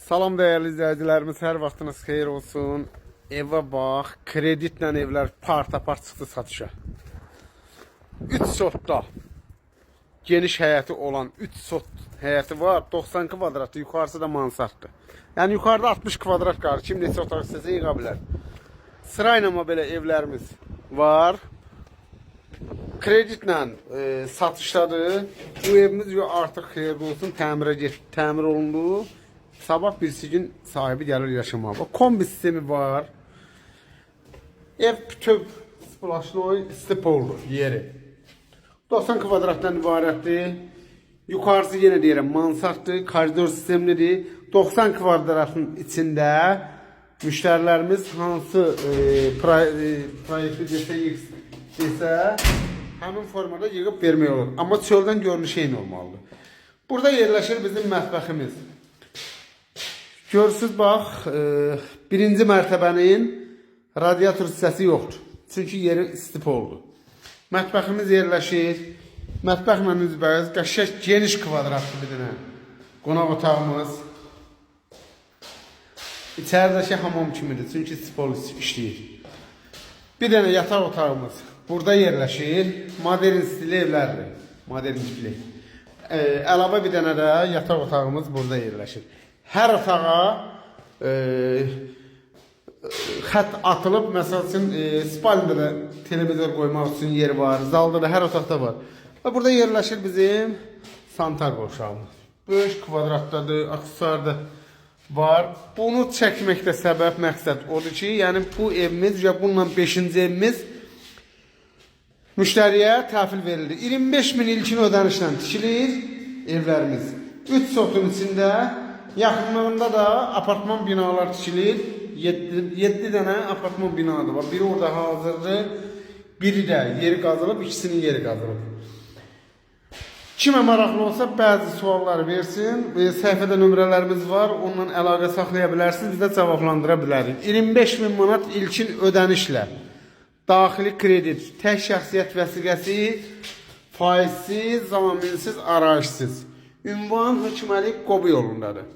Salam değerli izləyicilərimiz, hər vaxtınız xeyir olsun. Evə bax, kreditlə evlər part-apart çıxdı satışa. 3 sotda geniş həyəti olan 3 sot həyəti var. 90 kvadratı, yuxarısı da mansarddır. Yəni yuxarıda 60 kvadrat qalır. Kim neçə otaq istəsə yığa bilər. Sırayla belə evlərimiz var. Kreditlə satışdadır. Bu evimiz artıq xeyirli olsun, təmir olundu. Sabah birisi gün sahibi gəlir yaşamağa. Kombi sistemi var. Ev bütöv splaşnoy stipoldu yeri. 90 kvadratdan ibarətdir. Yukarısı yenə deyirəm mansarddır, koridor sistemlidir. 90 kvadratın içində müştərilərimiz hansı proyekti desə həmin formada yığıb vermək olur. Amma çöldən görünüşü eyni olmalıdır. Burada yerləşir bizim mətbəximiz. Görürsünüz bax, birinci mərtəbənin radiator hissəsi yoxdur. Çünki yeri istif oldu. Mətbəximiz yerləşir. Mətbəxlə üzbəyiz qəşəng geniş kvadratlı bir dənə qonaq otağımız. İçəridəki hamam kimidir. Çünki istif işləyir. Bir dənə yataq otağımız burada yerləşir. Modern stil evlərdir. Modern tipli. Əlavə bir dənə də yataq otağımız burada yerləşir. Hər otağa xət atılıb, məsəl üçün spalda da televizor qoymaq üçün yer var, zalda da hər otaqda var. Və burada yerləşir bizim santar qovşağımız. Böyük kvadratdadır, aksesuarda var. Bunu çəkməkdə səbəb, məqsəd odur ki, yəni bu evimiz ya bununla 5-ci evimiz müştəriyə təhvil verildi. 25.000 ilkin ödənişlə tikilir evlərimiz. 3 sotun içində yaxınlığında da apartman binalar tikilir. 7 dənə apartman binadır var. Biri orada hazırdır. Biri də yeri qazılıb, ikisinin yeri qazılıb. Kimə maraqlı olsa bəzi suallar versin. Səhifədə nömrələrimiz var. Onunla əlaqə saxlaya bilərsiniz. Biz də cavablandıra bilərik. 25.000 manat ilkin ödənişlə daxili kredit, tək şəxsiyyət vəsiqəsi, faizsiz, zaminsiz, arayışsız. Ünvan Hökməli Qobu yolundadır.